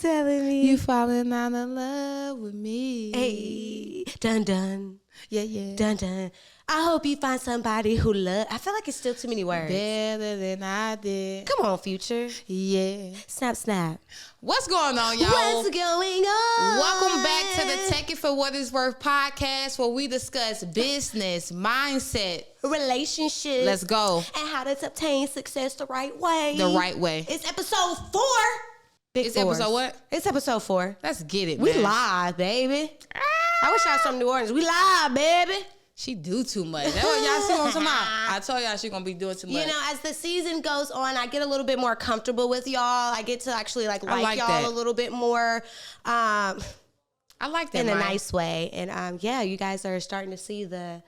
telling me you falling out of love with me. Hey, dun dun. Yeah. Dun dun. I hope you find somebody who love. I feel like it's still too many words. Better than I did. Come on, Future. Yeah. Snap, snap. What's going on, y'all? What's going on? Welcome back to the Take It For What It's Worth podcast, where we discuss business, mindset, relationships. Let's go. And how to obtain success the right way. The right way. It's episode 4. It's episode what? It's episode 4. Let's get it, We man. live, baby. I wish I was from New Orleans. We live, baby. She do too much. That's what y'all see on tomorrow. I told y'all she gonna be doing too much. You know, as the season goes on, I get a little bit more comfortable with y'all. I get to actually like y'all that. a little bit more. I like that in Maya. a nice way. And yeah, you guys are starting to see the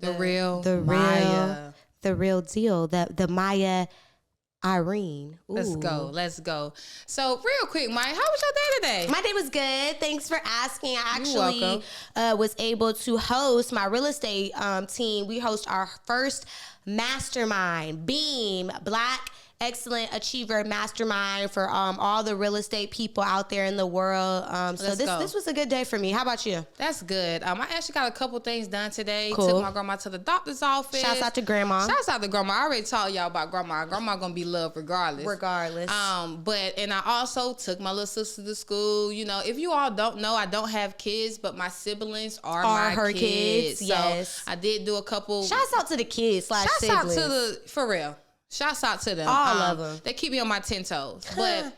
real Maya. The real deal. The Maya Irene. Ooh. Let's go. So real quick, Maya, how was your day today? My day was good. Thanks for asking. I actually welcome. was able to host my real estate team. We host our first mastermind, Beam, Black Excellent Achiever Mastermind for all the real estate people out there in the world. So this was a good day for me. How about you? That's good. I actually got a couple things done today. Cool. Took my grandma to the doctor's office. Shouts out to grandma. Shouts out to grandma. I already told y'all about grandma. Grandma gonna be loved regardless. And I also took my little sister to school. You know, if you all don't know, I don't have kids, but my siblings are my her kids. Yes. So I did do a couple. Shouts out to the kids / Shouts siblings. out to the, for real. Shouts out to them. All of them. They keep me on my 10 toes. But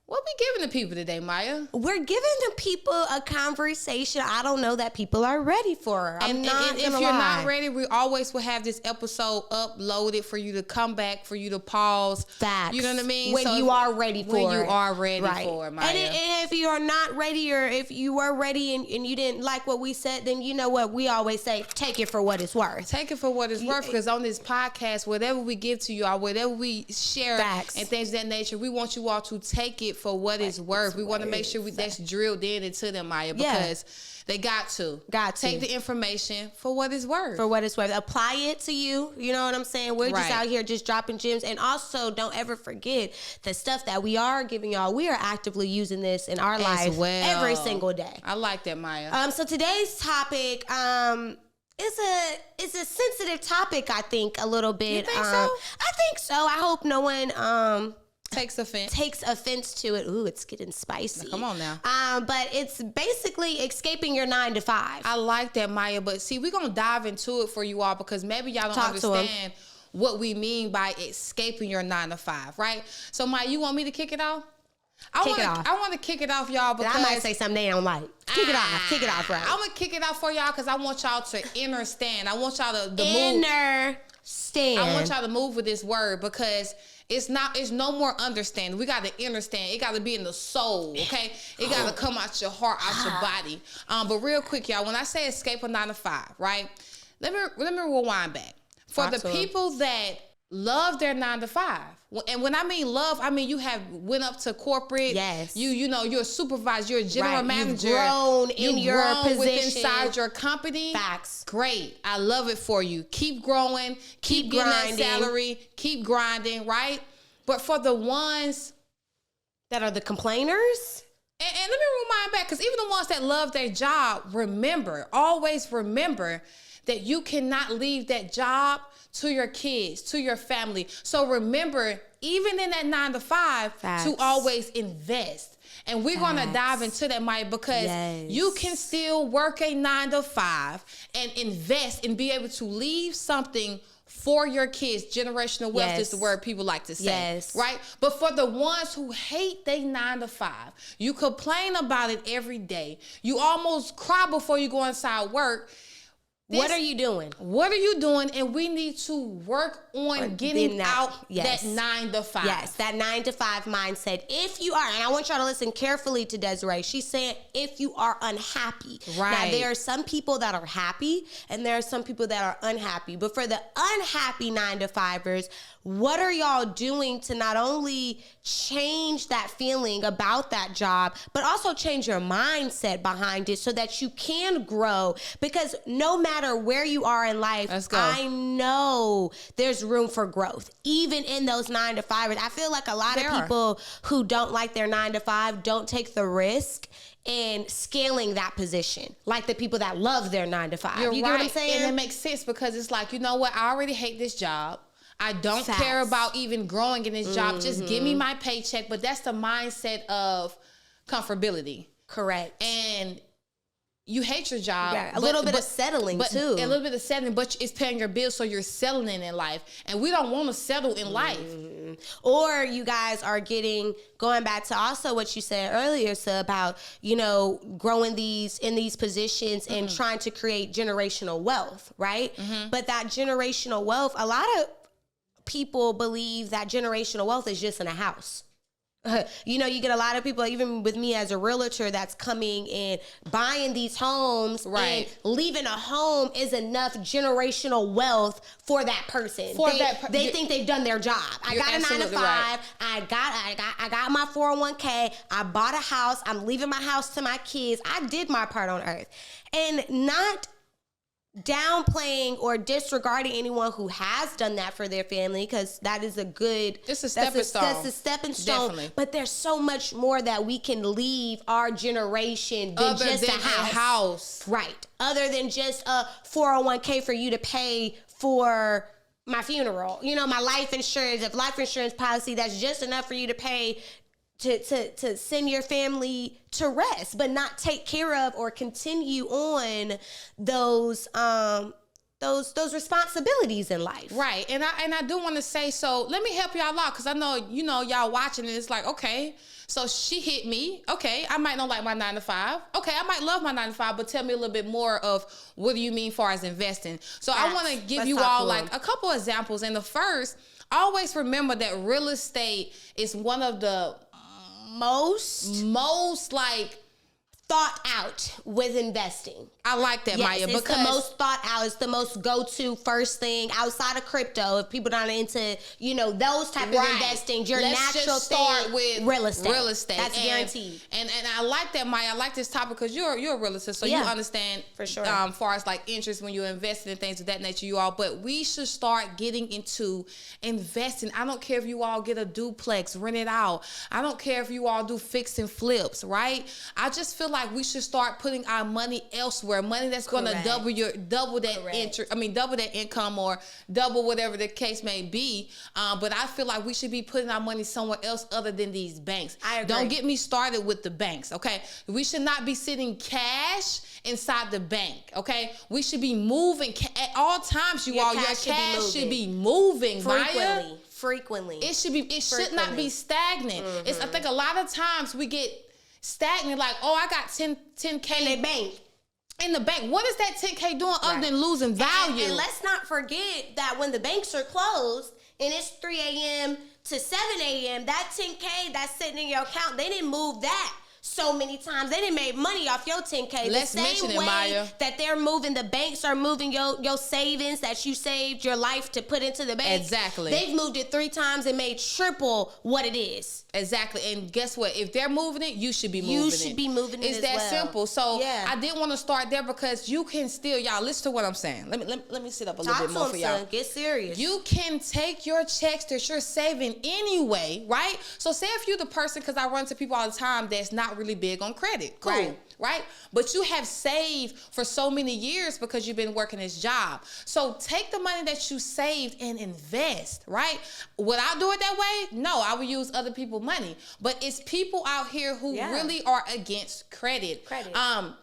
what we giving the people today, Maya? We're giving the people a conversation I don't know that people are ready for. And if you're not ready, we always will have this episode uploaded for you to come back, for you to pause. Facts. You know what I mean? When you are ready for it. When you are ready for it, Maya. And if you are not ready, or if you were ready and you didn't like what we said, then you know what we always say, take it for what it's worth. Take it for what it's worth, because on this podcast, whatever we give to you, or whatever we share Facts. and things of that nature, we want you all to take it for what it's worth. We want to make sure that's drilled into them, Maya, because they got to take the information for what it's worth. For what it's worth. Apply it to you. You know what I'm saying? We're just out here just dropping gems. And also, don't ever forget the stuff that we are giving y'all. We are actively using this in our life every single day. I like that, Maya. So today's topic is a sensitive topic, I think, a little bit. You think so? I think so. I hope no one takes offense to it. Ooh, it's getting spicy. Now, come on now. But it's basically escaping your 9 to 5. I like that, Maya. But see, we're gonna dive into it for you all, because maybe y'all don't understand what we mean by escaping your 9 to 5, right? So, Maya, you want me to kick it off? I want to kick it off, y'all, because I might say something they don't like. Kick it off, right? I'm gonna kick it off for y'all because I want y'all to understand. I want y'all to understand. I want y'all to move with this word, because it's no more understanding. We got to understand. It got to be in the soul, okay? It got to come out your heart, out your body. But real quick, y'all, when I say escape a 9 to 5, right? Let me rewind back. For the people that love their 9 to 5, and when I mean love, I mean you have went up to corporate. Yes. You know, you're a supervisor, you're a general manager. You've grown in your position. Inside your company. Facts. Great. I love it for you. Keep growing. Keep getting that salary. Keep grinding, right? But for the ones that are the complainers. And let me remind back, because even the ones that love their job, always remember that you cannot leave that job to your kids, to your family. So remember, even in that 9 to 5, to always invest. And we're going to dive into that, Maya, because you can still work a 9 to 5 and invest and be able to leave something for your kids. Generational wealth is the word people like to say, right? But for the ones who hate their 9 to 5, you complain about it every day. You almost cry before you go inside work. What are you doing? And we need to work on getting out that 9 to 5. Yes, that 9 to 5 mindset. If you are, and I want y'all to listen carefully to Desiree. She's saying if you are unhappy. Right. Now, there are some people that are happy and there are some people that are unhappy. But for the unhappy 9 to 5ers, what are y'all doing to not only change that feeling about that job, but also change your mindset behind it so that you can grow? Because no matter matter where you are in life, Let's go. I know there's room for growth, even in those 9 to 5. I feel like a lot of people who don't like their 9 to 5 don't take the risk in scaling that position, like the people that love their 9 to 5. You're you right. get what I'm saying? And it makes sense because it's like, you know what? I already hate this job. I don't care about even growing in this job. Just give me my paycheck. But that's the mindset of comfortability. Correct. And you hate your job. Yeah, a little bit of settling too. A little bit of settling, but it's paying your bills, so you're settling in life. And we don't want to settle in life. Or you guys are going back to also what you said earlier, so about, you know, growing in these positions and trying to create generational wealth, right? But that generational wealth, a lot of people believe that generational wealth is just in a house. You know, you get a lot of people, even with me as a realtor, that's coming and buying these homes, and leaving a home is enough generational wealth for that person. They think they've done their job. I got a 9 to 5. Right. I got my 401k. I bought a house. I'm leaving my house to my kids. I did my part on earth, and not downplaying or disregarding anyone who has done that for their family, because that is it's a stepping stone. That's a stepping stone. Definitely. But there's so much more that we can leave our generation than just a house. Right. Other than just a 401k for you to pay for my funeral. You know, my life insurance, if life insurance policy, that's just enough for you to pay to send your family to rest, but not take care of or continue on those responsibilities in life. Right. And I do want to say, so let me help y'all out, because I know, you know, y'all watching and it's like, okay, so she hit me. Okay, I might not like my 9 to 5. Okay, I might love my 9 to 5, but tell me a little bit more of what do you mean far as investing? So I want to give you all like a couple examples. And the first, always remember that real estate is one of the most like thought out with investing. I like that, Maya. It's the most thought out. It's the most go-to first thing outside of crypto. If people not into, you know, those type of investing, your natural start with real estate. Real estate. That's guaranteed. And I like that, Maya. I like this topic because you're a realtor, so you understand for sure. Far as like interest when you're investing in things of that nature, you all. But we should start getting into investing. I don't care if you all get a duplex, rent it out. I don't care if you all do fix and flips, right? I just feel like we should start putting our money elsewhere, money that's going to double that income or double whatever the case may be. But I feel like we should be putting our money somewhere else other than these banks. I agree. Don't get me started with the banks, okay? We should not be sitting cash inside the bank, okay? We should be moving at all times. Your cash should be moving frequently. It should not be stagnant. I think a lot of times we get stagnant, like, oh, I got 10K in the bank. What is that 10K doing other than losing value? And let's not forget that when the banks are closed and it's 3 a.m. to 7 a.m., that 10K that's sitting in your account, they didn't move that so many times. They didn't make money off your 10K. Let's mention it, Maya. That they're moving, the banks are moving your savings that you saved your life to put into the bank. Exactly. They've moved it 3 times and made triple what it is. Exactly. And guess what? If they're moving it, you should be moving it. You should be moving it It's as that well. simple. So I did want to start there because you can still, y'all, listen to what I'm saying. Let me sit up a little bit more for y'all. Get serious. You can take your checks that you're saving anyway, right? So say if you're the person, because I run to people all the time that's not really big on credit. Cool. Right? But you have saved for so many years because you've been working this job. So take the money that you saved and invest, right? Would I do it that way? No, I would use other people's money. But it's people out here who really are against credit.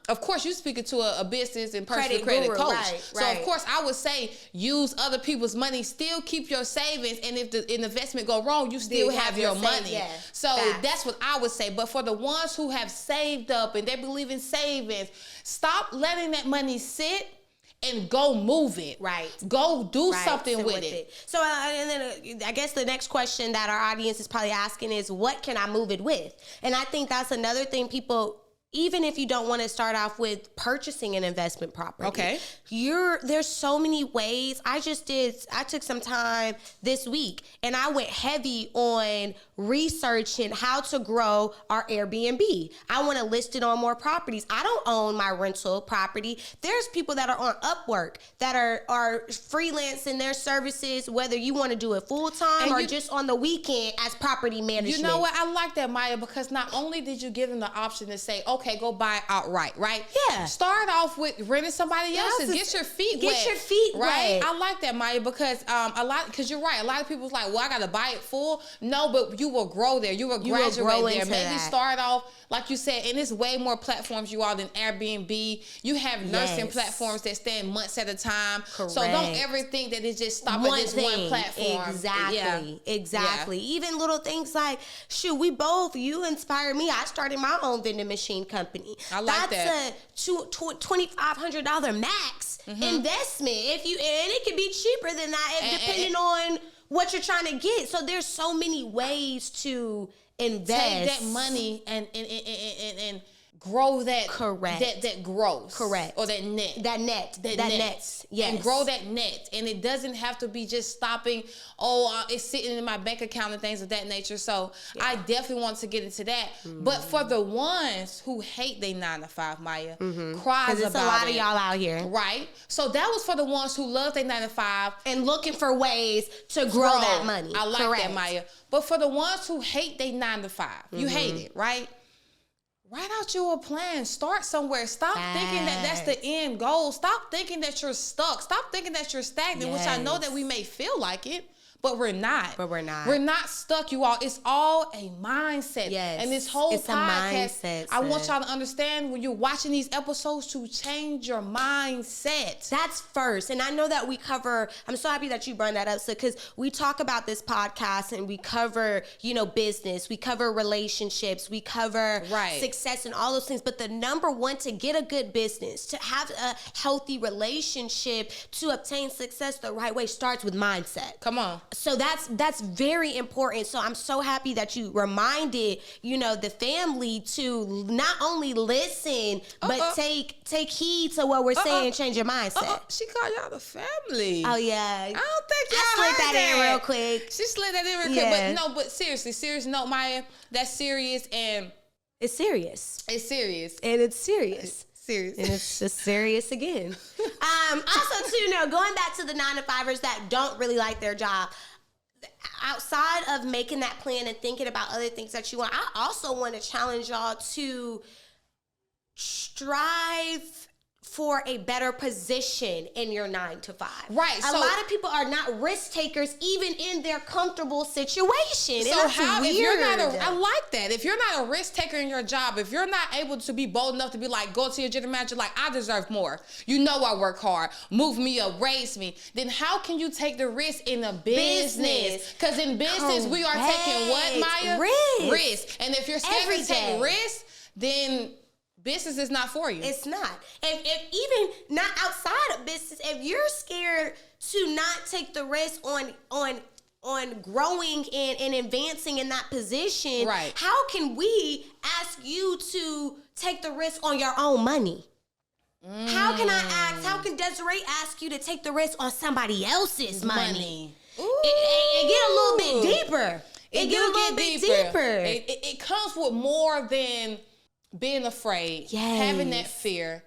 Of course, you're speaking to a business and personal credit coach. So of course, I would say use other people's money, still keep your savings, and if the investment go wrong, you still have your money. So that's what I would say. But for the ones who have saved up and they believe in savings, stop letting that money sit and go move it. Go do something with it. So and then I guess the next question that our audience is probably asking is, what can I move it with? And I think that's another thing people even if you don't want to start off with purchasing an investment property. Okay. There's so many ways. I took some time this week and I went heavy on researching how to grow our Airbnb. I want to list it on more properties. I don't own my rental property. There's people that are on Upwork that are freelancing their services, whether you want to do it full time or just on the weekend as property management. You know what? I like that, Maya, because not only did you give them the option to say, okay, go buy it outright, right? Yeah. Start off with renting somebody else's. Get your feet wet. Get your feet right? wet. I like that, Maya, because because you're right. A lot of people's like, well, I got to buy it full. No, but you will grow there. You will graduate there. Maybe start off, like you said, and there's way more platforms you are than Airbnb. You have nursing platforms that stand months at a time. Correct. So don't ever think that it's just stop at this one platform. Exactly. Even little things like, shoot, you inspired me. I started my own vending machine company. I like that. That's a $2,500 max investment. And it can be cheaper than that depending on what you're trying to get. So there's so many ways to invest. Take that money and grow that. Correct. That grows. Correct. Or that net. That net. Yes. And grow that net. And it doesn't have to be just stopping, it's sitting in my bank account and things of that nature. So I definitely want to get into that. But for the ones who hate their 9-to-5, Maya, cries about it. Because it's a lot of y'all out here. Right? So that was for the ones who love their 9-to-5. And looking for ways to grow that money. I like that, Maya. But for the ones who hate their 9-to-5, you hate it, right? Write out your plan. Start somewhere. Stop thinking that that's the end goal. Stop thinking that you're stuck. Stop thinking that you're stagnant, which I know that we may feel like it, but we're not. We're not stuck, you all. It's all a mindset. Yes. And this whole it's podcast, a mindset, I want y'all to understand when you're watching these episodes to change your mindset. That's first. And I know that I'm so happy that you brought that up, because we talk about this podcast and we cover, business, we cover relationships, we cover success and all those things. But the number one to get a good business, to have a healthy relationship, to obtain success the right way starts with mindset. Come on. So that's very important. So I'm so happy that you reminded, the family to not only listen, but take heed to what we're saying, change your mindset. She called y'all the family. Oh, yeah. I don't think y'all slid heard that in real quick. She slid that in real quick. But seriously, serious note, Maya, that's serious and... It's serious. It's serious. And it's serious. Serious. And it's just serious again. Also, too, going back to the 9-to-5ers that don't really like their job, outside of making that plan and thinking about other things that you want, I also want to challenge y'all to strive for a better position in your 9-to-5. Right. A lot of people are not risk takers even in their comfortable situation. So if you're not I like that. If you're not a risk taker in your job, if you're not able to be bold enough to be like, go to your general manager like, I deserve more. I work hard. Move me up, raise me. Then how can you take the risk in a business? Because in business, we are taking what, Maya? Risk. And if you're scared to take risk, then business is not for you. It's not. If even not outside of business, if you're scared to not take the risk on growing and advancing in that position, right, how can we ask you to take the risk on your own money? How can Desiree ask you to take the risk on somebody else's money? It get a little bit deeper. It comes with more than being afraid, having that fear,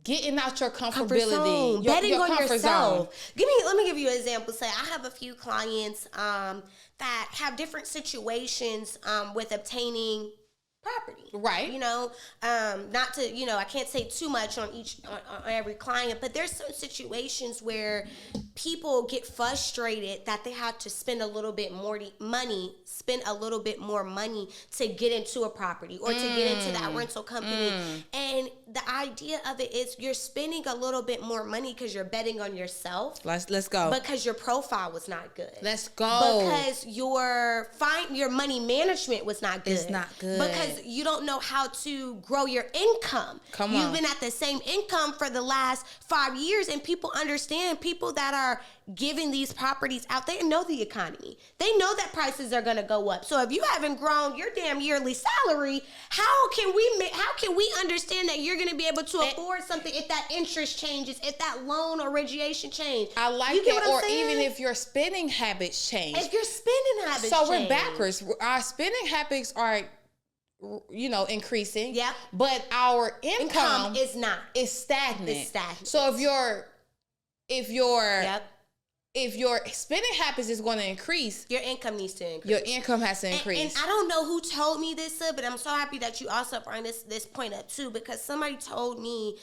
getting out your comfortability, betting on comfort yourself. zone. Let me give you an example. Say I have a few clients that have different situations with obtaining property, right? Not to, I can't say too much on every client, but there's some situations where people get frustrated that they have to spend a little bit more money to get into a property or to get into that rental company. And the idea of it is you're spending a little bit more money because you're betting on yourself. Let's go. Because your profile was not good. Let's go. Because your money management was not good. It's not good. Because you don't know how to grow your income. You've been at the same income for the last 5 years, and people understand, people that are giving these properties out, they know the economy. They know that prices are going to go up. So if you haven't grown your damn yearly salary, how can we understand that you're going to be able to afford something if that interest changes, if that loan origination change? I like that. Or even if your spending habits change. If your spending habits change. So we're backwards. Our spending habits are, increasing. Yeah. But our income is not. It's stagnant. It's stagnant. So if your spending habits is going to increase, your income needs to increase. Your income has to increase. And I don't know who told me this, but I'm so happy that you also bring this point up too, because somebody told me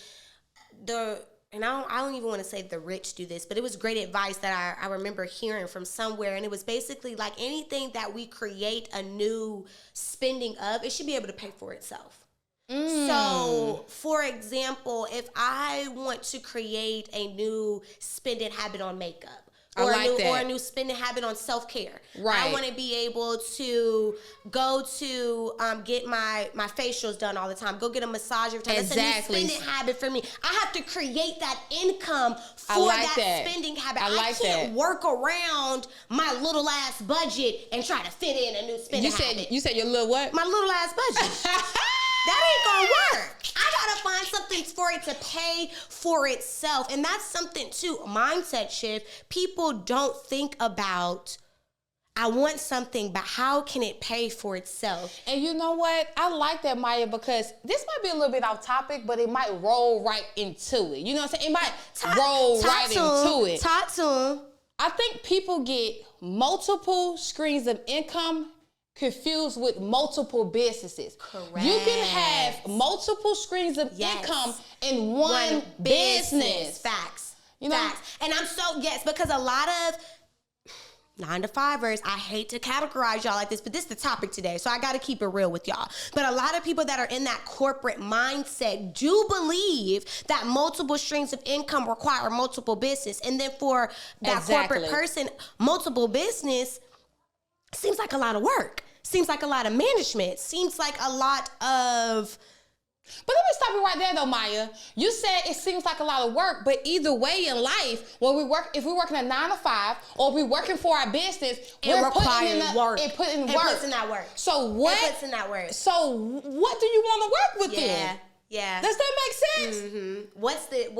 and I don't even want to say the rich do this, but it was great advice that I remember hearing from somewhere. And it was basically like anything that we create a new spending of, it should be able to pay for itself. So, for example, if I want to create a new spending habit on makeup, or a new spending habit on self-care. Right. I want to be able to go to get my facials done all the time. Go get a massage every time. Exactly. That's a new spending habit for me. I have to create that income for that spending habit. I can't work around my little ass budget and try to fit in a new spending habit. You said your little what? My little ass budget. That ain't gonna work. I gotta find something for it to pay for itself. And that's something too, mindset shift. People don't think about, I want something, but how can it pay for itself? And you know what? I like that, Maya, because this might be a little bit off topic, but it might roll right into it. You know what I'm saying? It might roll right into it. Talk to them. I think people get multiple streams of income confused with multiple businesses. Correct. You can have multiple streams of income in one business. Facts. Facts. And I'm because a lot of 9-to-5ers, I hate to categorize y'all like this, but this is the topic today, so I got to keep it real with y'all. But a lot of people that are in that corporate mindset do believe that multiple streams of income require multiple business. And then for that corporate person, multiple business seems like a lot of work. Seems like a lot of management. Seems like a lot of... But let me stop you right there though, Maya. You said it seems like a lot of work, but either way in life, when if we're working a 9-to-5 or we're working for our business, we're putting in work. It puts in that work. So what? It puts in that work. So what do you want to work with then? Yeah. Does that make sense? Mm-hmm.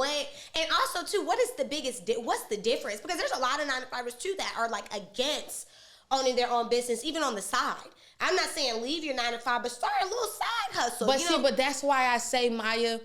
And also too, what's the difference? Because there's a lot of 9-to-5ers too that are like against owning their own business, even on the side. I'm not saying leave your 9-to-5, but start a little side hustle. But that's why I say, Maya,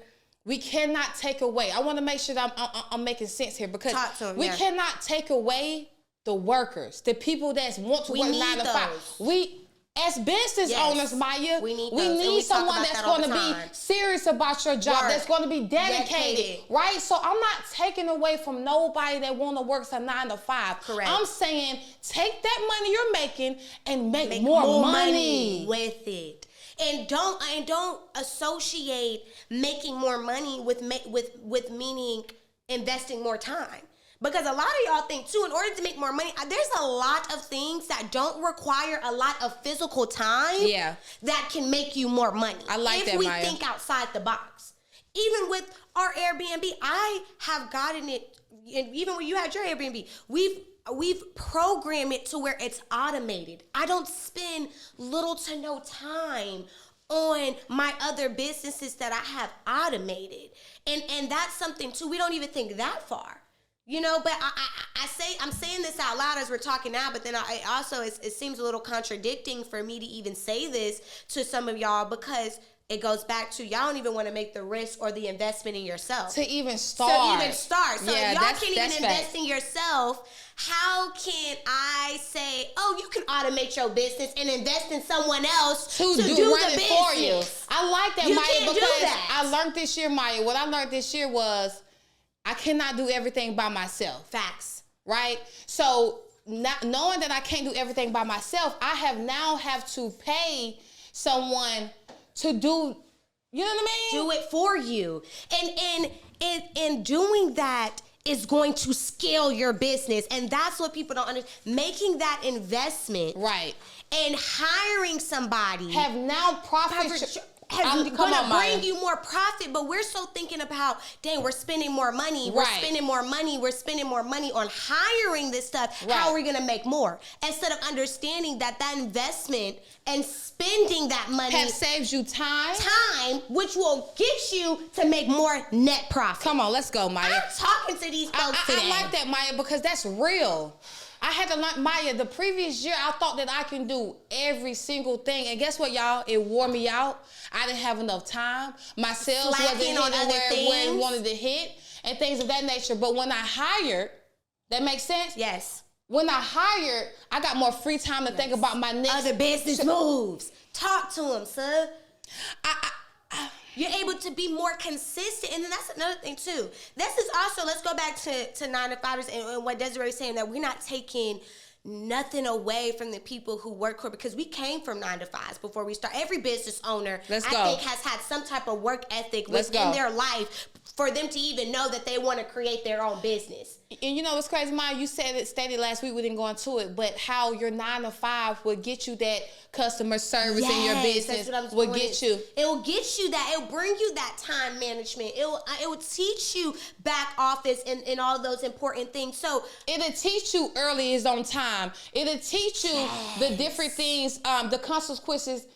we cannot take away. I want to make sure that I'm making sense here, because we cannot take away the workers, the people that want to work 9-to-5. As business owners, Maya, we need someone that's going to be serious about your job, that's going to be dedicated, right? So I'm not taking away from nobody that want to work a 9-to-5. Correct. I'm saying take that money you're making and make more money with it. And don't associate making more money with meaning investing more time. Because a lot of y'all think too, in order to make more money, there's a lot of things that don't require a lot of physical time that can make you more money. I like that, Maya. If we think outside the box. Even with our Airbnb, I have gotten it, and even when you had your Airbnb, we've programmed it to where it's automated. I don't spend little to no time on my other businesses that I have automated. And that's something too, we don't even think that far. But I'm saying this out loud as we're talking now, but then it seems a little contradicting for me to even say this to some of y'all, because it goes back to y'all don't even want to make the risk or the investment in yourself. To even start. So if y'all can't even invest in yourself, how can I say, you can automate your business and invest in someone else to do the business for you? I like that, Maya, because I learned this year, Maya. What I learned this year was I cannot do everything by myself. Facts. Right? So knowing that I can't do everything by myself, I have to pay someone to do, you know what I mean? Do it for you. And doing that is going to scale your business. And that's what people don't understand. Making that investment. Right. And hiring somebody. Have now profit going to bring you more profit, but we're so thinking about, dang, we're spending more money. We're spending more money. We're spending more money on hiring this stuff. Right. How are we going to make more? Instead of understanding that investment and spending that money have saved you time, which will get you to make more net profit. Come on, let's go, Maya. I'm talking to these folks today. I like that, Maya, because that's real. I had to learn, Maya, the previous year, I thought that I can do every single thing. And guess what, y'all? It wore me out. I didn't have enough time. My sales wasn't hitting where it wanted to hit and things of that nature. But when I hired, that makes sense? Yes. When I hired, I got more free time to think about my next... other business moves. Talk to them, sir. You're able to be more consistent. And then that's another thing, too. This is also, let's go back to 9 to 5ers and what Desiree is saying, that we're not taking nothing away from the people who work corporate, because we came from 9 to 5s before we start. Every business owner, I think, has had some type of work ethic within their life for them to even know that they want to create their own business. And you know what's crazy, Maya? You stated last week, we didn't go into it, but how your 9 to 5 would get you that customer service in your business. Will get you. It will get you that. It will bring you that time management. It will teach you back office and all those important things. So it'll teach you early is on time. It'll teach you the different things, the consequences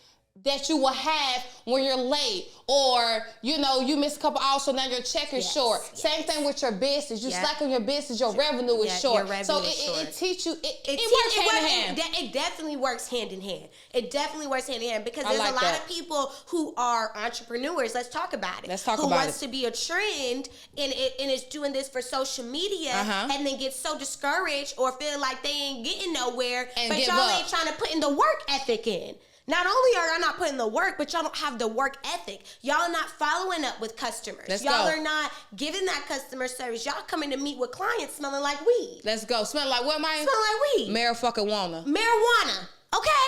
that you will have when you're late, or you miss a couple hours, so now your check is short. Same thing with your business. You slack on your business, your revenue is short. So it teach you. It works hand in hand. It definitely works hand in hand. It definitely works hand in hand, because there's a lot of people who are entrepreneurs. Let's talk about it. Who wants to be a trend and is doing this for social media, and then get so discouraged or feel like they ain't getting nowhere, but y'all ain't trying to put in the work ethic in. Not only are y'all not putting the work, but y'all don't have the work ethic. Y'all are not following up with customers. Y'all are not giving that customer service. Y'all coming to meet with clients smelling like weed. Let's go. Smelling like what, Maya? Smelling like weed. Marijuana. Okay?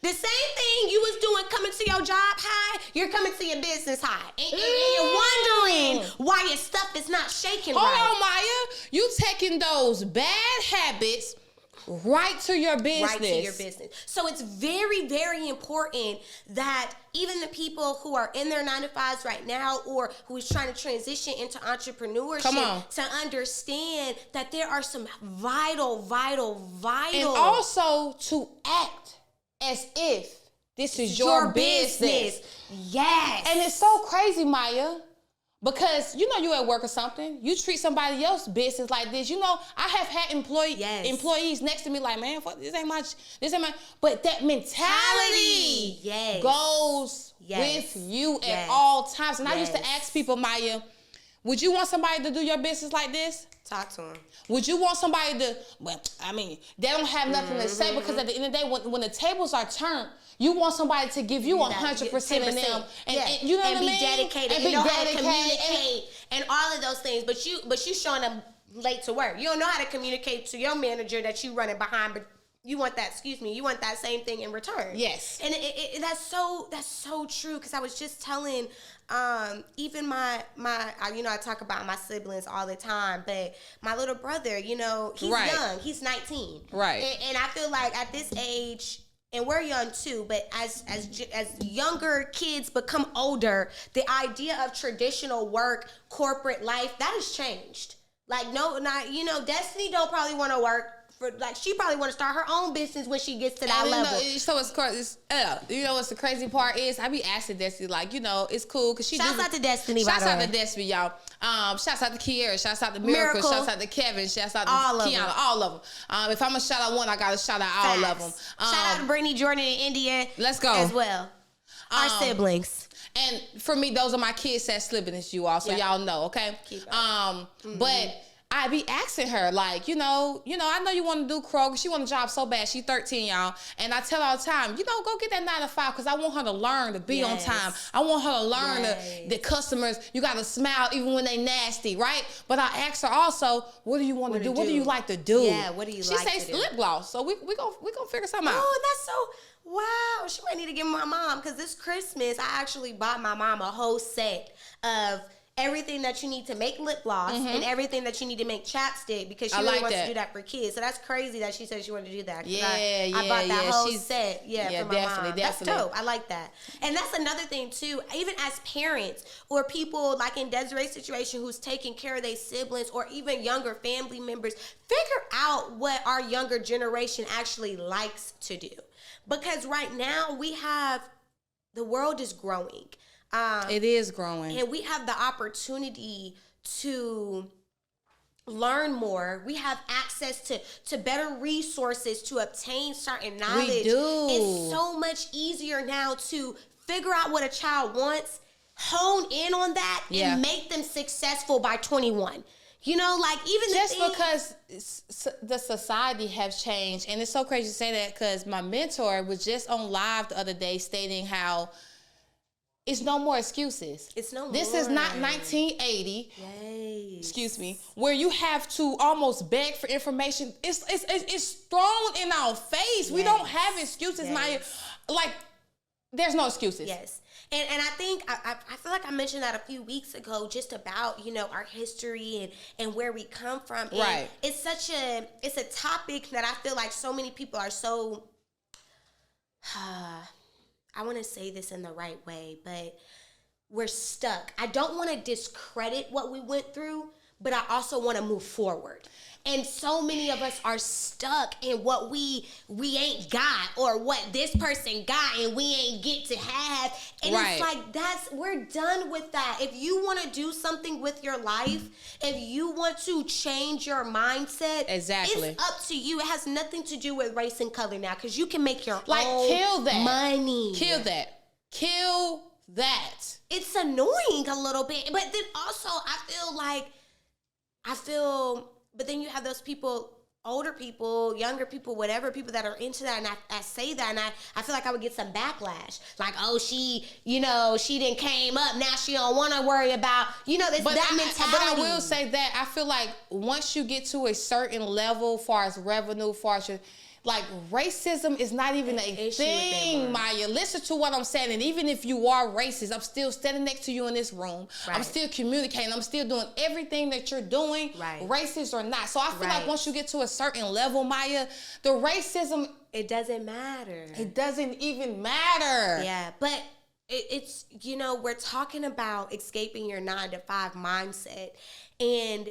The same thing you was doing coming to your job high, you're coming to your business high. And you're wondering why your stuff is not shaking right. Hold on, Maya. You taking those bad habits right to your business. Right to your business. So it's very, very important that even the people who are in their 9 to 5s right now, or who is trying to transition into entrepreneurship, to understand that there are some vital, and also to act as if this is your business. Yes. And it's so crazy, Maya. Because, you at work or something, you treat somebody else's business like this. I have had employees next to me like, man, this ain't my, but that mentality goes with you at all times. And I used to ask people, Maya, would you want somebody to do your business like this? Talk to them. Would you want somebody to, they don't have nothing to say, because at the end of the day, when the tables are turned, you want somebody to give you 100% in them, and you know what I mean? Be dedicated, and know how to communicate, and all of those things. But you showing up late to work. You don't know how to communicate to your manager that you running behind, but you want that. You want that same thing in return. Yes, and that's so true. Because I was just telling, even my I talk about my siblings all the time, but my little brother, he's young. He's 19. Right, and I feel like at this age. And we're young too, but as younger kids become older, the idea of traditional work, corporate life, that has changed. Like, Destiny don't probably want to work for, she probably want to start her own business when she gets to that level. So what's the crazy part is, I be asking Destiny, it's cool, because shouts out to Destiny, shouts out to Destiny, y'all. Shouts out to Kiera, shouts out to Miracle, shouts out to Kevin, shouts out to Kiana, all of them. If I'm gonna shout out one, I gotta shout out all of them. Shout out to Brittany Jordan in India. Let's go as well. Our siblings. And for me, those are my kids that siblings, you all, so y'all know, okay? But I be asking her, I know you want to do Kroger. She want a job so bad. She 13, y'all. And I tell her all the time, go get that 9 to 5, because I want her to learn to be on time. I want her to learn the customers. You got to smile even when they nasty, right? But I asked her also, what do you want to do? What do you like to do? Yeah, what do you like to do? She says lip gloss. So we gonna figure something out. Oh, that's so... Wow, she might need to give my mom, because this Christmas, I actually bought my mom a whole set of everything that you need to make lip gloss and everything that you need to make chapstick because she really wants to do that for kids. So that's crazy that she said she wanted to do that. I bought that whole set for my mom. That's dope. I like that. And that's another thing too, even as parents or people like in Desiree's situation who's taking care of their siblings or even younger family members, figure out what our younger generation actually likes to do. Because right now the world is growing. It is growing. And we have the opportunity to learn more. We have access to better resources to obtain certain knowledge. We do. It's so much easier now to figure out what a child wants, hone in on that, and make them successful by 21. You know, like even just because the society has changed, and it's so crazy to say that because my mentor was just on live the other day stating how it's no more excuses. It's no more. This is not 1980. Yes. Excuse me, where you have to almost beg for information. It's thrown in our face. Yes. We don't have excuses, Maya. Like, there's no excuses. Yes. And I think, I feel like I mentioned that a few weeks ago just about, you know, our history and where we come from. And right. It's a topic that I feel like so many people are so, I want to say this in the right way, but we're stuck. I don't want to discredit what we went through, but I also want to move forward. And so many of us are stuck in what we ain't got or what this person got and we ain't get to have. And it's like, we're done with that. If you want to do something with your life, if you want to change your mindset, exactly, it's up to you. It has nothing to do with race and color now because you can make your own kill that. Money. Kill that. Kill that. It's annoying a little bit. But then also but then you have those people, older people, younger people, whatever, people that are into that, and I say that, and I feel like I would get some backlash. Like, oh, she didn't came up, now she don't want to worry about, this mentality. But I will say that, I feel like once you get to a certain level, far as revenue, far as your, like, racism is not even a thing, Maya. Listen to what I'm saying. And even if you are racist, I'm still standing next to you in this room. Right. I'm still communicating. I'm still doing everything that you're doing, racist or not. So I feel like once you get to a certain level, Maya, the racism... It doesn't matter. It doesn't even matter. Yeah, but it's, we're talking about escaping your 9-to-5 mindset. And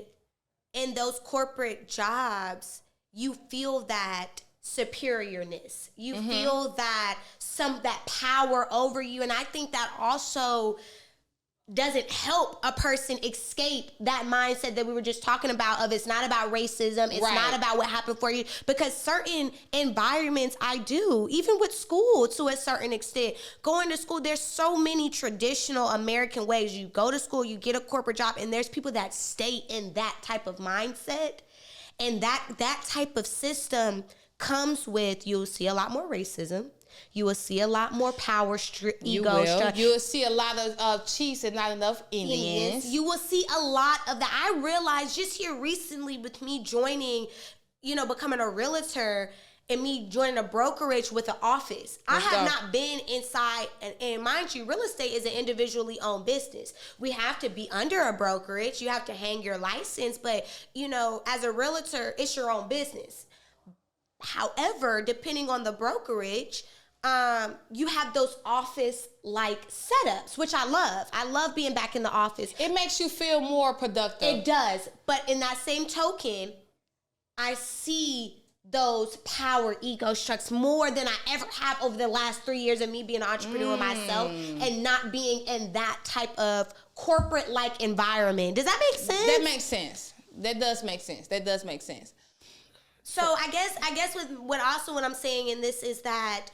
in those corporate jobs, you feel that superiorness. You feel that that power over you. And I think that also doesn't help a person escape that mindset that we were just talking about of it's not about racism. It's not about what happened for you. Because certain environments I do, even with school to a certain extent, going to school, there's so many traditional American ways. You go to school, you get a corporate job, and there's people that stay in that type of mindset. And that type of system comes with, you'll see a lot more racism. You will see a lot more power, ego. You will see a lot of Chiefs and not enough Indians. You will see a lot of that. I realized just here recently with me joining, becoming a realtor and me joining a brokerage with an office. I have not been inside, and mind you, real estate is an individually owned business. We have to be under a brokerage. You have to hang your license, but, as a realtor, it's your own business. However, depending on the brokerage, you have those office-like setups, which I love. I love being back in the office. It makes you feel more productive. It does. But in that same token, I see those power ego strikes more than I ever have over the last 3 years of me being an entrepreneur myself and not being in that type of corporate-like environment. Does that make sense? That makes sense. That does make sense. So I guess with what I'm saying in this is that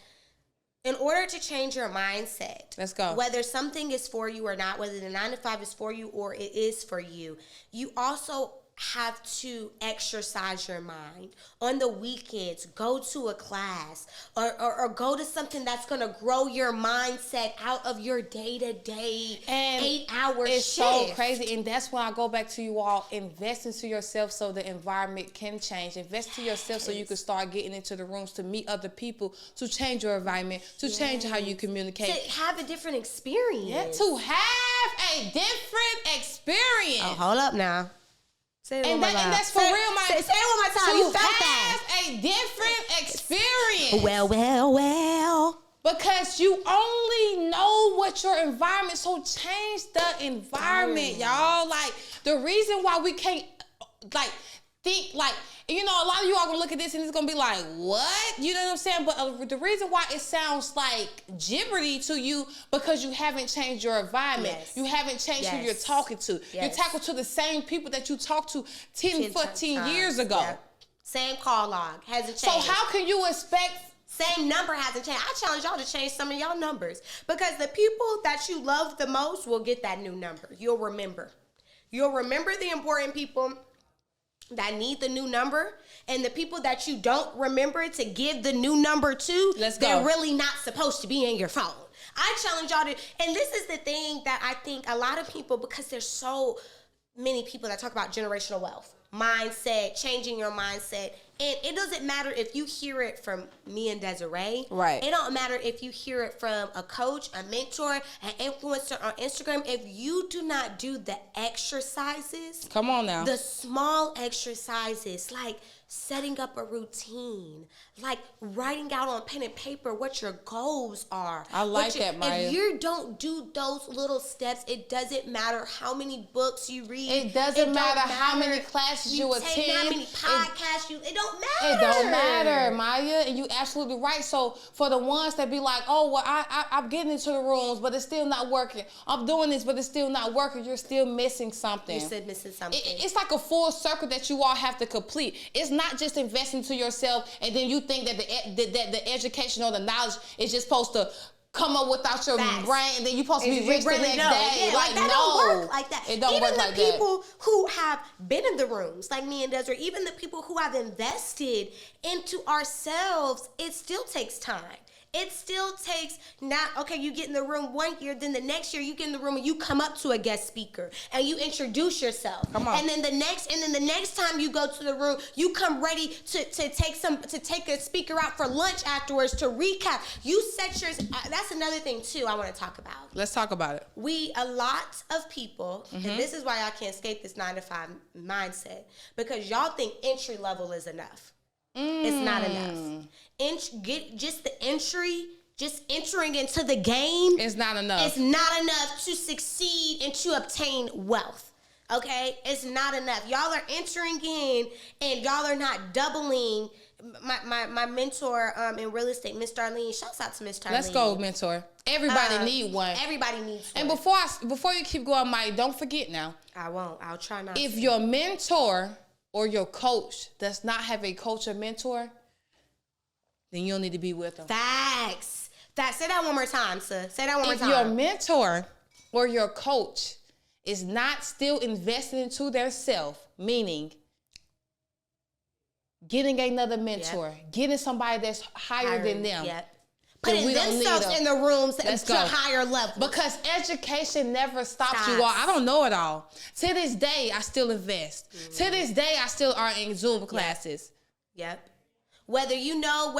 in order to change your mindset, let's go. Whether something is for you or not, whether the 9-to-5 is for you or it is for you, you also have to exercise your mind. On the weekends, go to a class or go to something that's going to grow your mindset out of your day-to-day 8-hour shift. It's so crazy. And that's when I go back to you all, invest into yourself so the environment can change. Invest to yourself so you can start getting into the rooms to meet other people, to change your environment, to change how you communicate. To have a different experience. Yeah, to have have a different experience. Oh, hold up now. Say it And, one more time. and that's for real, my. Say it one more time. You To felt that. have a different experience. Well. Because you only know what your environment. So change the environment, y'all. Like, the reason why we can't, like, think, like, you know, a lot of you are going to look at this and it's going to be like, what? You know what I'm saying? But the reason why it sounds like gibbery to you, because you haven't changed your environment. Yes. You haven't changed who you're talking to. Yes. You're talking to the same people that you talked to 10 15 years ago. Yep. Same call log. Hasn't changed. So how can you expect... Same number hasn't changed. I challenge y'all to change some of y'all numbers, because the people that you love the most will get that new number. You'll remember. You'll remember the important people that need the new number, and the people that you don't remember to give the new number to, they're really not supposed to be in your phone. I challenge y'all to, and this is the thing that I think a lot of people, because there's so many people that talk about generational wealth, mindset, changing your mindset. And it doesn't matter if you hear it from me and Desiree. Right. It don't matter if you hear it from a coach, a mentor, an influencer on Instagram. If you do not do the exercises. Come on now. The small exercises, like setting up a routine, like writing out on pen and paper what your goals are. I like that, Maya. If you don't do those little steps, it doesn't matter how many books you read. It doesn't matter how many classes you attend. How many podcasts it don't matter. It don't matter, Maya, and you absolutely right. So for the ones that be like, oh, well, I'm getting into the rooms, but it's still not working. I'm doing this, but it's still not working. You're still missing something. You're still missing something. It's like a full circle that you all have to complete. It's not just investing to yourself, and then you think that the education or the knowledge is just supposed to come up without your brain, and then you're supposed to be rich the next day. Yeah, like that don't work like that. It don't work like that. Even the people who have been in the rooms, like me and Desiree, even the people who have invested into ourselves, it still takes time. It still takes you get in the room one year, then the next year you get in the room and you come up to a guest speaker and you introduce yourself. Come on. And then the next time you go to the room, you come ready to take a speaker out for lunch afterwards to recap. You set yours. That's another thing too I want to talk about. Let's talk about it. A lot of people, and this is why I can't escape this 9-to-5 mindset, because y'all think entry level is enough. It's not enough. Just entering into the game. It's not enough. It's not enough to succeed and to obtain wealth. Okay? It's not enough. Y'all are entering in and y'all are not doubling. My mentor in real estate, Miss Darlene. Shouts out to Miss Darlene. Let's go, mentor. Everybody need one. Everybody needs one. And before you keep going, Mike, don't forget now. I won't. I'll try not If to. your mentor or your coach does not have a coach or mentor, then you don't need to be with them. Facts. Say that one more time, sir. Say that one more time. If your mentor or your coach is not still investing into their self, meaning getting another mentor, getting somebody that's higher than them. Putting themselves in the rooms to higher levels. Because education never stops you all. I don't know it all. To this day, I still invest. To this day, I still are in Zoom classes. Yep. Whether you know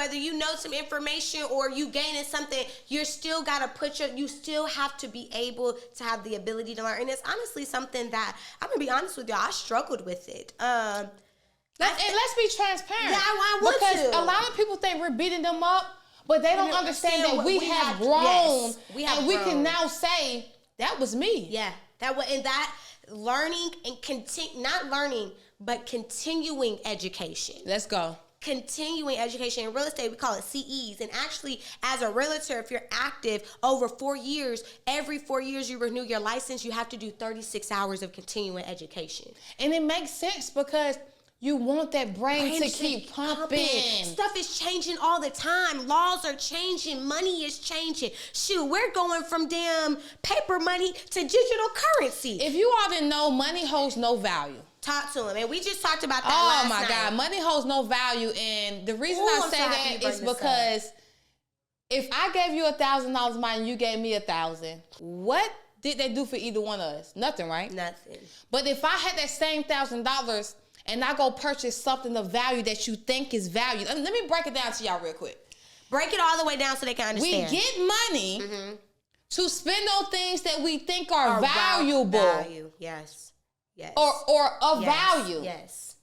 some information or you gaining something, you still gotta you still have to be able to have the ability to learn. And it's honestly something that, I'm gonna be honest with y'all, I struggled with it. And let's be transparent. Yeah, I want to. Because a lot of people think we're beating them up, but they don't understand that we have grown. Yes, we can now say, that was me. Yeah. That learning and not learning, but continuing education. Let's go. Continuing education. In real estate, we call it CEs. And actually, as a realtor, if you're active over 4 years, every 4 years you renew your license, you have to do 36 hours of continuing education. And it makes sense because you want that brain to keep pumping. Stuff is changing all the time. Laws are changing. Money is changing. Shoot, we're going from damn paper money to digital currency. If you all didn't know, money holds no value. Talk to him. And we just talked about that last night. Oh, my God. Money holds no value. And the reason I say that is because if I gave you $1,000 mine and you gave me $1,000, what did they do for either one of us? Nothing, right? Nothing. But if I had that same $1,000 and I go purchase something of value that you think is value, let me break it down to y'all real quick. Break it all the way down so they can understand. We get money to spend on things that we think are valuable. Value. Yes. Or of yes. value. Yes.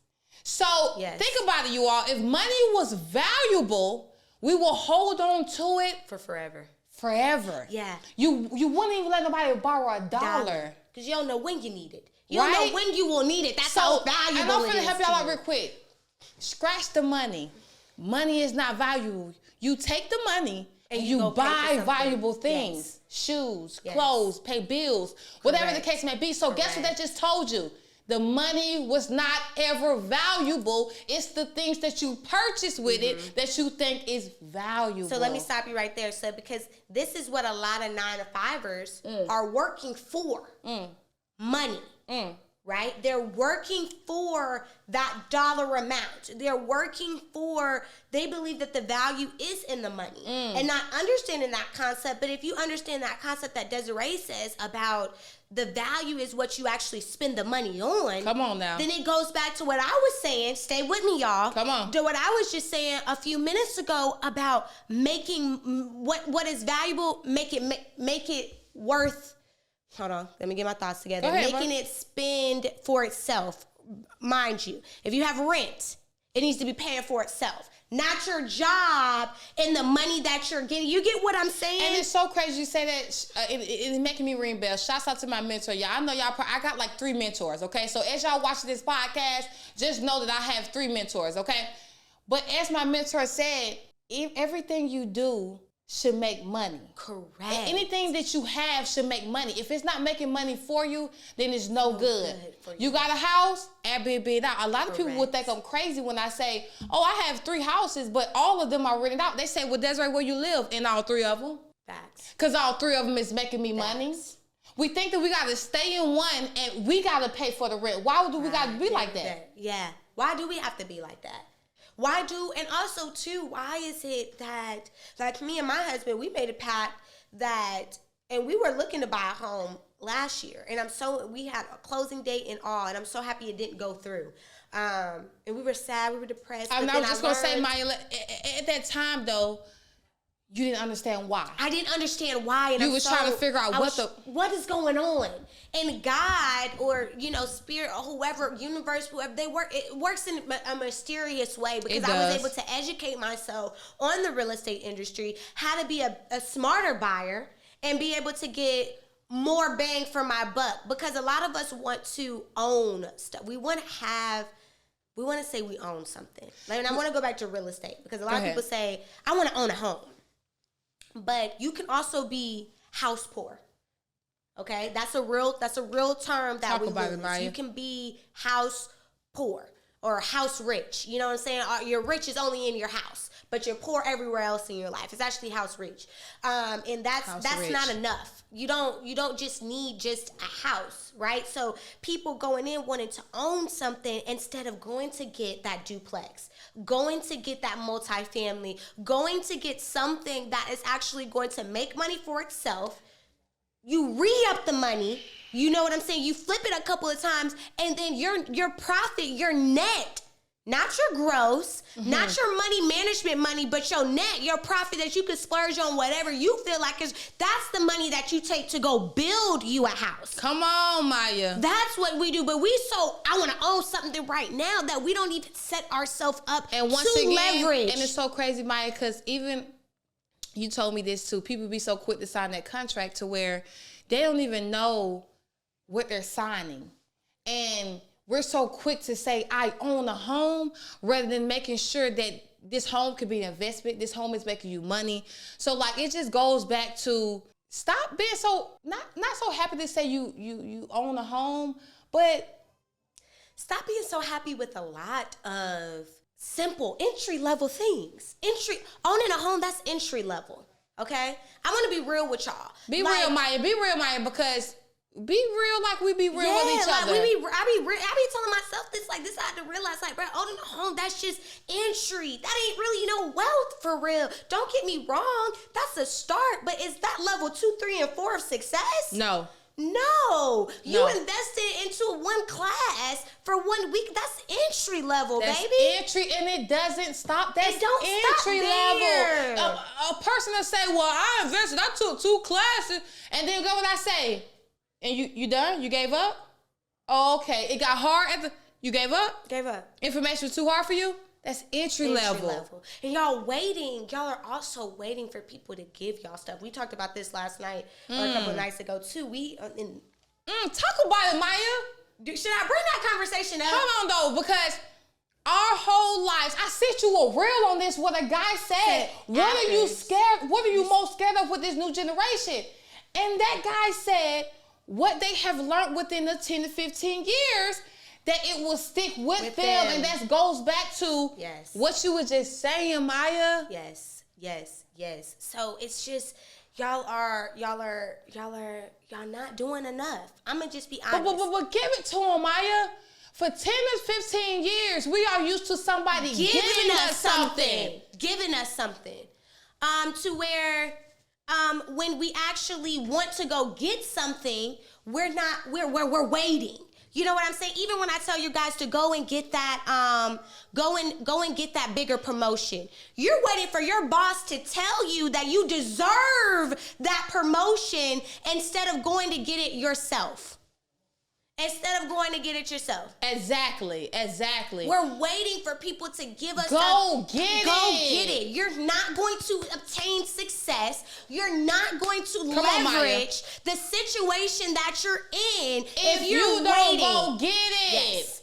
So think about it, you all. If money was valuable, we will hold on to it for forever. Forever. Yeah. You wouldn't even let nobody borrow a dollar. Because you don't know when you need it. You don't know when you will need it. That's how valuable and I'm it finna is help y'all out real quick. Scratch the money. Money is not valuable. You take the money and you buy valuable things. Yes. Shoes, clothes, pay bills, whatever the case may be. So guess what that just told you? The money was not ever valuable. It's the things that you purchase with it that you think is valuable. So let me stop you right there. So because this is what a lot of 9-to-5ers are working for. Money. Right? They're working for that dollar amount. They're working for, they believe that the value is in the money and not understanding that concept. But if you understand that concept that Desiree says about the value is what you actually spend the money on. Come on now. Then it goes back to what I was saying. Stay with me, y'all. Come on. To what I was just saying a few minutes ago about making what is valuable, make it worth. Hold on, let me get my thoughts together. Making it spend for itself. Mind you, if you have rent, it needs to be paying for itself. Not your job and the money that you're getting. You get what I'm saying? And it's so crazy you say that. It's making me ring bells. Shouts out to my mentor. Y'all, I know y'all, I got like 3 mentors, okay? So as y'all watching this podcast, just know that I have 3 mentors, okay? But as my mentor said, everything you do should make money. Correct. And anything that you have should make money. If it's not making money for you, then it's no good. You got a house, Airbnb it out. A lot of people would think I'm crazy when I say, oh, I have 3 houses, but all of them are rented out. They say, well, Desiree, where you live? In all 3 of them. Facts. Because all 3 of them is making me money. We think that we got to stay in one and we got to pay for the rent. Why do we got to be like that? Yeah. Why do we have to be like that? And also too, why is it that, like me and my husband, we made a pact that, and we were looking to buy a home last year, and we had a closing date and all, and I'm so happy it didn't go through. And we were sad, we were depressed. I was just going to say, Maya, at that time though, you didn't understand why. I didn't understand why. And you was trying to figure out what is going on. And God or, spirit or whoever, universe, whoever, it works in a mysterious way because I was able to educate myself on the real estate industry, how to be a smarter buyer and be able to get more bang for my buck. Because a lot of us want to own stuff. We want to say we own something. And I want to go back to real estate because a lot of people say, I want to own a home. But you can also be house poor. Okay? That's a real term that we use. You can be house poor or house rich. You know what I'm saying? You're rich is only in your house, but you're poor everywhere else in your life. It's actually house rich. And that's not enough. You don't just need just a house, right? So people going in wanting to own something instead of going to get that duplex, going to get that multifamily, going to get something that is actually going to make money for itself. You re-up the money, you know what I'm saying? You flip it a couple of times, and then your profit, your net, not your gross, not your money management money, but your net, your profit that you can splurge on whatever you feel like is, that's the money that you take to go build you a house. Come on, Maya. That's what we do. But I want to own something right now that we don't even set ourselves up and once to again, leverage. And it's so crazy, Maya, because even you told me this too. People be so quick to sign that contract to where they don't even know what they're signing. And we're so quick to say, I own a home, rather than making sure that this home could be an investment. This home is making you money. So like, it just goes back to stop being so, not so happy to say you own a home, but stop being so happy with a lot of simple entry-level things. Owning a home, that's entry level, okay? I want to be real with y'all. Be real, Maya, because be real like we be real with each other. I be telling myself this, like, this I had to realize, like, bro, owning a home, that's just entry. That ain't really, wealth for real. Don't get me wrong. That's a start, but is that level 2, 3, and 4 of success? No. No, you No. invested into one class for 1 week. That's entry level, That's baby. entry, and it doesn't stop. That's It don't stop entry there. level. A person will say, "Well, I invested. I took 2 classes," and then go what I say. And you done? You gave up? Oh, okay. It got hard at the. You gave up? Gave up. Information was too hard for you? That's entry level. And y'all waiting. Y'all are also waiting for people to give y'all stuff. We talked about this last night or a couple of nights ago too. Talk about it, Maya. Should I bring that conversation up? Hold on, though, because our whole lives, I sent you a reel on this what a guy said. What are you scared? What are you most scared of with this new generation? And that guy said what they have learned within the 10 to 15 years, that it will stick with them. And that goes back to what you were just saying, Maya. Yes. So it's just y'all not doing enough. I'm gonna just be honest. But give it to them, Maya. For 10 to 15 years, we are used to somebody giving us something. Giving us something. To where when we actually want to go get something, we're waiting. You know what I'm saying? Even when I tell you guys to go and get that, go and get that bigger promotion, you're waiting for your boss to tell you that you deserve that promotion instead of going to get it yourself. Exactly. We're waiting for people to give us Go get it. You're not going to obtain success. You're not going to leverage the situation that you're in if you're don't waiting. Go get it.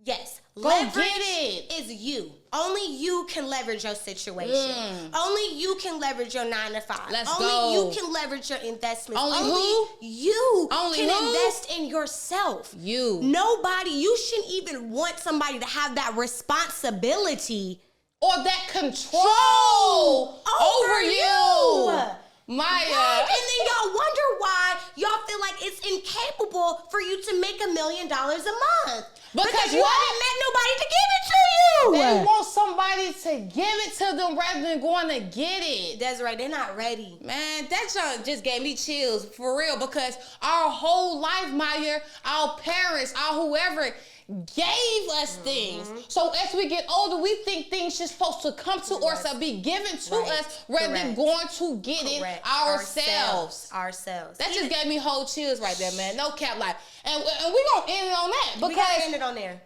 Yes. Go Leverage get it. is you. Only you can leverage your situation. Only you can leverage your 9 to 5. Only you can leverage your investments. Only you Only can who? invest in yourself. You shouldn't even want somebody to have that responsibility or that control over you. Maya. Right? And then y'all wonder why y'all feel like it's incapable for you to make $1 million a month. Because you haven't met nobody to give it to you. They want somebody to give it to them rather than going to get it. That's right. They're not ready. Man, that junk just gave me chills for real, because our whole life, Maya, our parents, our whoever gave us things. So as we get older, we think things just supposed to come to us or be given to us rather than going to get it ourselves. That just gave me whole chills right there, man. No cap, like, and we gonna end it on that, because we gotta end it on there.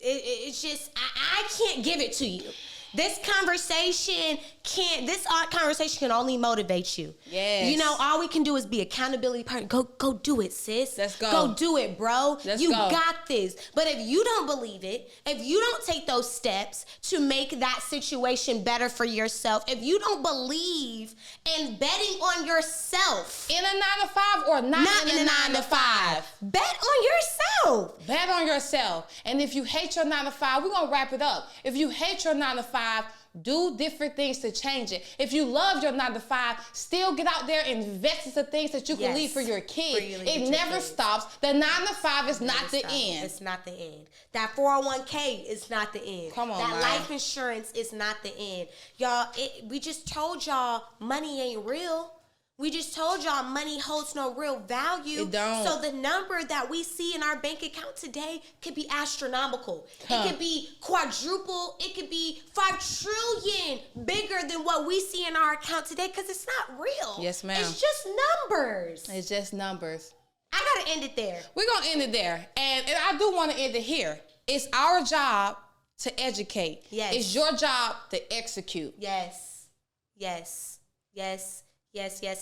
It's just I can't give it to you. This conversation can only motivate you. Yes. You know, all we can do is be accountability partner. Go do it, sis. Let's go. Go do it, bro. You got this. But if you don't believe it, if you don't take those steps to make that situation better for yourself, if you don't believe in betting on yourself. In a 9 to 5 or not in a 9 to 5. Bet on yourself. Bet on yourself. And if you hate your 9 to 5, we're going to wrap it up. If you hate your 9 to 5, do different things to change it. If you love your 9 to 5, still get out there and invest into things that you can leave for your kids. It never stops. The 9 to 5 is not the end. It's not the end. That 401k is not the end. Come on, that man. life insurance is not the end. Y'all, we just told y'all money ain't real. We just told y'all money holds no real value. It don't. So the number that we see in our bank account today could be astronomical. It could be quadruple. It could be 5 trillion bigger than what we see in our account today, because it's not real. Yes, ma'am. It's just numbers. It's just numbers. I gotta end it there. We're gonna end it there. And I do want to end it here. It's our job to educate. Yes. It's your job to execute. Yes.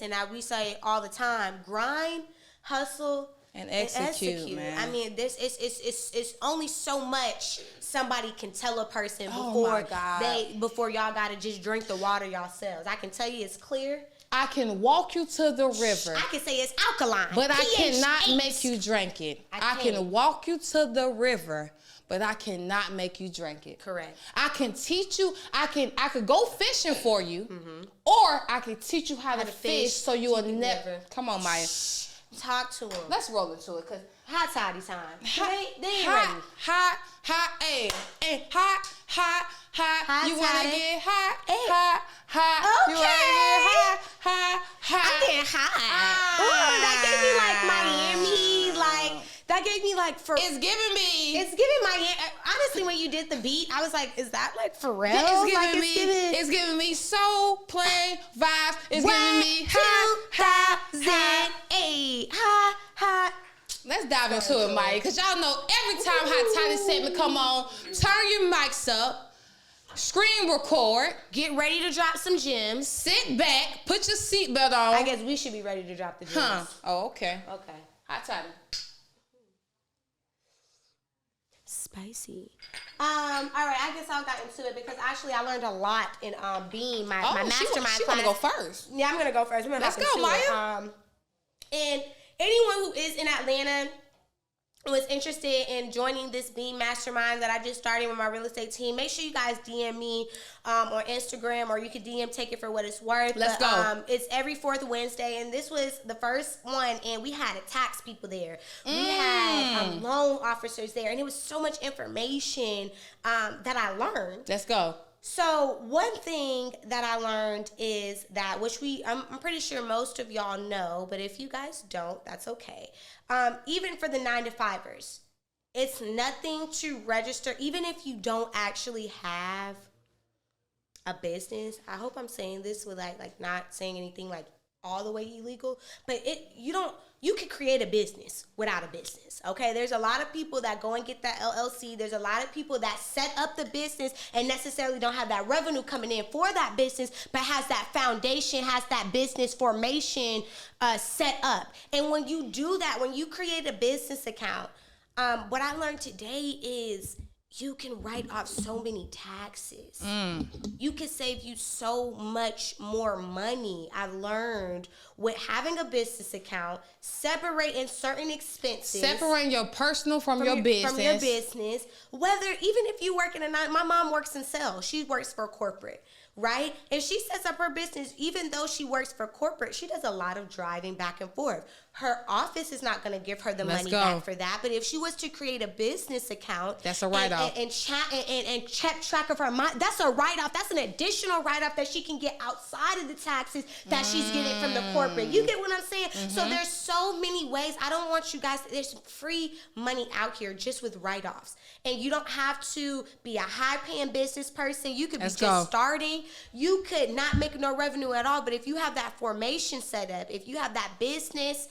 And we say all the time, grind, hustle, and execute, man. I mean, it's only so much somebody can tell a person before y'all gotta just drink the water yourselves. I can tell you it's clear. I can walk you to the river. I can say it's alkaline. But I cannot make you drink it. I can walk you to the river, but I cannot make you drink it. Correct. I can teach you. I could go fishing for you, or I could teach you how to fish so you will never. Come on, Maya. Talk to him. Let's roll into it, cause hot toddy time. They ain't ready. Hot, hot. You wanna get hot, hot. Okay. You wanna get hot. I'm getting hot. Ooh, that gave me like Miami, like that gave me like for. It's giving me. It's giving Miami. Honestly, when you did the beat, I was like, is that like for real? Yeah, it's giving like, me. It's giving me soul play vibes. It's giving me 2008 hot. Let's dive into it, Mike, because y'all know every time Hot Toddy segment come on, turn your mics up, screen record, get ready to drop some gems. Sit back, put your seatbelt on. I guess we should be ready to drop the gems. Huh. Oh, okay. Okay. Hot Toddy. Spicy. All right, I guess I'll get into it because actually I learned a lot in being my mastermind class. She want to go first. Yeah, I'm gonna go first. Let's go, Maya. And anyone who is in Atlanta who is interested in joining this Beam Mastermind that I just started with my real estate team, make sure you guys DM me on Instagram, or you can DM Take It For What It's Worth. Let's go. It's every fourth Wednesday, and this was the first one, and we had tax people there. We had loan officers there, and it was so much information that I learned. Let's go. So one thing that I learned is that, which I'm pretty sure most of y'all know, but if you guys don't, that's okay. Even for the 9-to-5ers, it's nothing to register, even if you don't actually have a business. I hope I'm saying this with like not saying anything like all the way illegal, but you could create a business without a business, okay? There's a lot of people that go and get that LLC. There's a lot of people that set up the business and necessarily don't have that revenue coming in for that business, but has that foundation, has that business formation set up. And when you do that, when you create a business account, what I learned today is you can write off so many taxes. You can save you so much more money. I learned with having a business account, separating certain expenses. Separating your personal from your business. From your business. Whether, even if you work in my mom works in sales. She works for corporate, right? And she sets up her business, even though she works for corporate, she does a lot of driving back and forth. Her office is not going to give her the money back for that. But if she was to create a business account, that's a write-off. And check track of her mind, that's a write-off. That's an additional write-off that she can get outside of the taxes that she's getting from the corporate. You get what I'm saying? So there's so many ways. I don't want you guys, there's free money out here just with write-offs. And you don't have to be a high-paying business person. You could be just starting. You could not make no revenue at all, but if you have that formation set up, if you have that business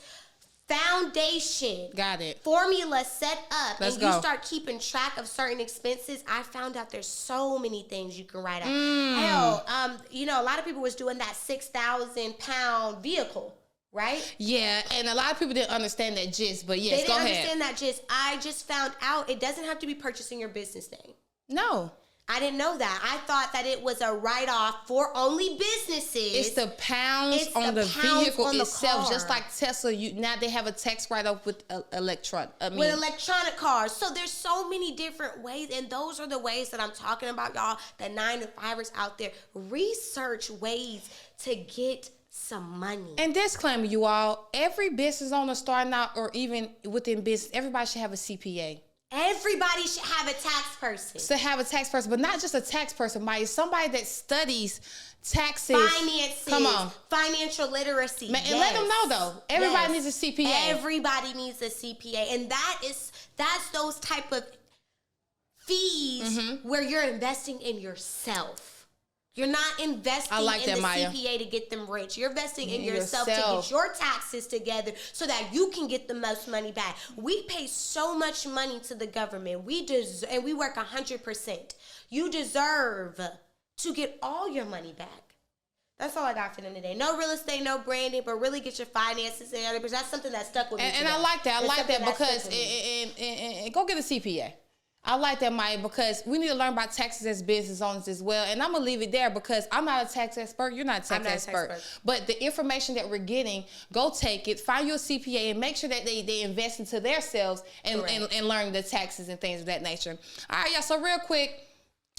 foundation, got it, formula set up, Let's and go. You start keeping track of certain expenses, I found out there's so many things you can write out. Hell, a lot of people was doing that 6,000-pound vehicle. Right? Yeah, and a lot of people didn't understand that gist, but yes, go ahead. They didn't understand that gist. I just found out it doesn't have to be purchasing your business name. No. I didn't know that. I thought that it was a write-off for only businesses. It's the pounds on the vehicle itself. Just like Tesla, now they have a tax write-off with electronic cars. So there's so many different ways, and those are the ways that I'm talking about, y'all. The 9-to-5ers out there, research ways to get some money. And disclaimer, you all, every business owner starting out or even within business, everybody should have a CPA. Everybody should have a tax person. To have a tax person, but not just a tax person, Maya. Somebody that studies taxes. Finances. Come on. Financial literacy. And let them know, though. Everybody needs a CPA. Everybody needs a CPA. And that's those type of fees where you're investing in yourself. You're not investing in the Maya. CPA to get them rich. You're investing in yourself to get your taxes together so that you can get the most money back. We pay so much money to the government. And we work 100%. You deserve to get all your money back. That's all I got for them today. No real estate, no branding, but really get your finances together, because that's something that stuck with me. And I like that. I like that because and go get a CPA. I like that, Maya, because we need to learn about taxes as business owners as well. And I'm going to leave it there because I'm not a tax expert. You're not a tax expert. But the information that we're getting, go take it, find your CPA, and make sure that they invest into themselves and learn the taxes and things of that nature. All right, y'all. So real quick,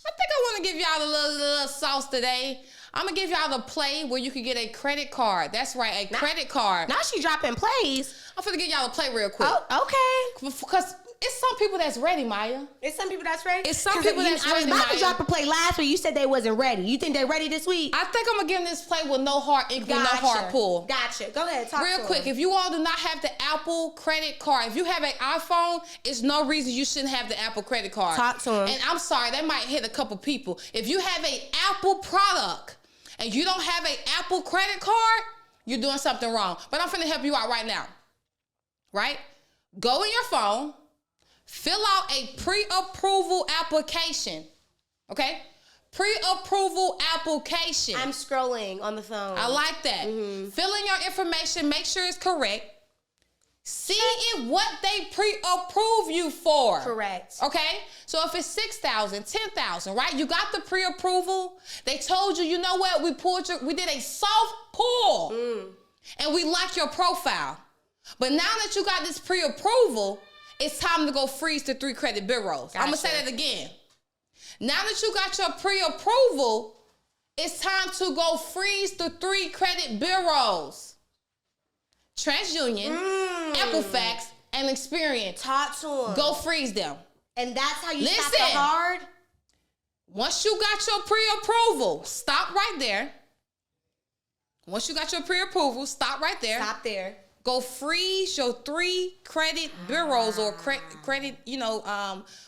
I think I want to give y'all a little sauce today. I'm going to give y'all the play where you can get a credit card. That's right, credit card. Now she dropping plays. I'm going to give y'all a play real quick. Oh, okay. Because It's some people that's ready, Maya. It's some people that's ready. It's some people that's ready, I was about Maya. to drop a play last week. You said they wasn't ready. You think they're ready this week? I think I'm gonna give them this play with no hard ink, no hard pull. Gotcha. Go ahead. Talk Real to quick, them. if you all do not have the Apple credit card, if you have an iPhone, it's no reason you shouldn't have the Apple credit card. Talk to them. And I'm sorry, that might hit a couple people. If you have an Apple product and you don't have an Apple credit card, you're doing something wrong. But I'm finna help you out right now. Right? Go in your phone, fill out a pre-approval application. Okay? Pre-approval application. I'm scrolling on the phone. I like that. Mm-hmm. Fill in your information, make sure it's correct. See if what they pre-approve you for. Correct. Okay? So if it's 6,000, 10,000, right? You got the pre-approval. They told you, you know what? We did a soft pull. And we like your profile. But now that you got this pre-approval, it's time to go freeze the 3 credit bureaus. Gotcha. I'm gonna say that again. Now that you got your pre-approval, it's time to go freeze the 3 credit bureaus. TransUnion, Equifax, and Experian. Talk to them. Go freeze them. And that's how you stop Listen. the hard? Once you got your pre-approval, stop right there. Once you got your pre-approval, stop right there. Stop there. Go freeze your 3 credit bureaus or credit,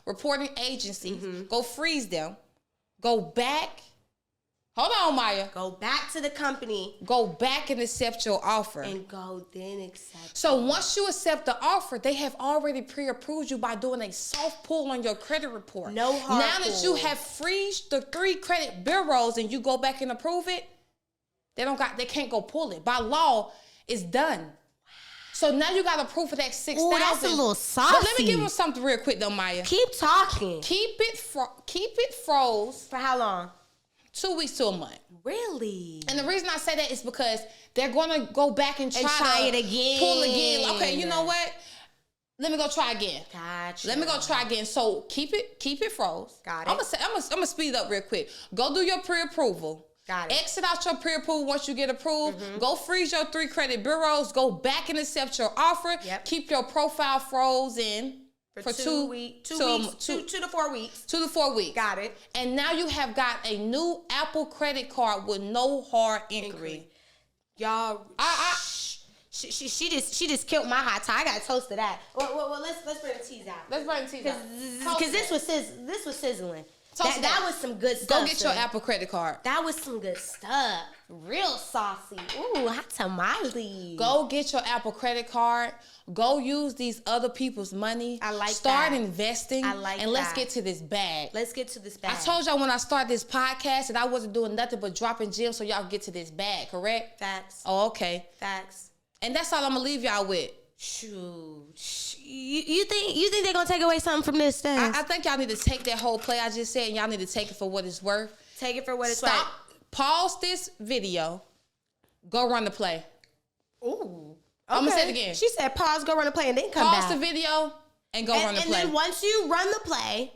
reporting agencies. Go freeze them. Go back. Hold on, Maya. Go back to the company. Go back and accept your offer. And go then accept. So once you accept the offer, they have already pre-approved you by doing a soft pull on your credit report. No hard Now pull. that you have freezed the 3 credit bureaus and you go back and approve it, they can't go pull it. By law, it's done. So now you got to proof of that 6,000. Ooh, that's a little saucy. But let me give them something real quick though, Maya. Keep talking. Keep it froze For how long? 2 weeks to a month. Really? And the reason I say that is because they're going to go back and try it again. Pull again. Okay, you know what? Let me go try again. Gotcha. Let me go try again. So keep it froze. Got it. I'm gonna speed it up real quick. Go do your pre-approval. Got it. Exit out your pre-approval once you get approved. Go freeze your 3 credit bureaus. Go back and accept your offer. Yep. Keep your profile frozen for 2 weeks. 2 to 4 weeks. 2 to 4 weeks. Got it. And now you have got a new Apple credit card with no hard inquiry. Y'all, she just killed my hot tie. I got toast to that. Well, let's bring the teas out. Let's bring the teas out. Because this was sizzling. Toast That was some good stuff. Go get your Apple credit card. That was some good stuff. Real saucy. Ooh, hot tamale. Go get your Apple credit card. Go use these other people's money. I like Start that. investing. I like And let's that. get to this bag. Let's get to this bag. I told y'all when I started this podcast that I wasn't doing nothing but dropping gems so y'all get to this bag, correct? Facts. Oh, okay. Facts. And that's all I'm gonna leave y'all with. Shoot. You think they're gonna take away something from this thing? I think y'all need to take that whole play I just said and y'all need to take it for what it's worth. Take it for what it's Stop. worth. Pause this video. Go run the play. Ooh. I'm gonna say it again. She said pause, go run the play, and then come Pause back. the video and go run the play. And then once you run the play,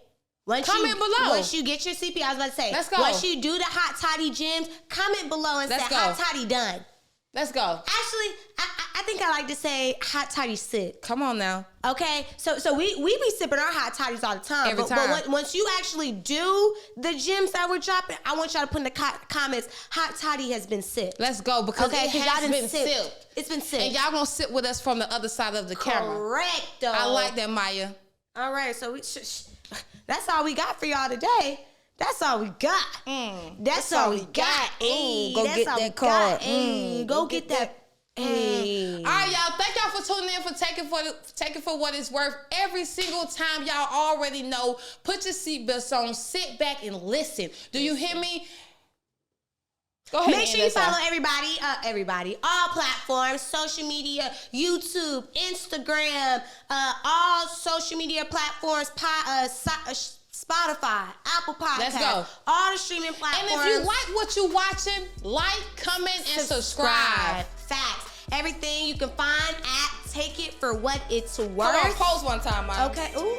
Comment below. Once you get your CP, I was about to say. Let's go. Once you do the hot toddy gems, comment below and Let's say go. hot toddy done. Let's go. Actually, I think I like to say hot toddy sip. Come on now. Okay, so we be sipping our hot toddies all the time. Every but time. Once you actually do the gems that we're dropping, I want y'all to put in the comments, hot toddy has been sipped. Let's go because Okay, it 'cause y'all has done been sipped. sipped. It's been sipped. And y'all gonna sit with us from the other side of the camera. Correct, though. I like that, Maya. All right, so that's all we got for y'all today. That's all we got. That's all we got. Ayy, Go that's get all that we card. got. Ayy, go get that. Ayy. All right, y'all. Thank y'all for tuning in, for taking for what it's worth. Every single time, y'all already know. Put your seatbelts on. Sit back and listen. Do you hear me? Go ahead. Make sure you follow everybody, all platforms, social media, YouTube, Instagram, all social media platforms, Spotify, Apple Podcasts. Let's go. All the streaming platforms. And if you like what you're watching, like, comment, and subscribe. Facts. Everything you can find at Take It For What It's Worth. Come on, pose one time, Mike. Okay. Ooh.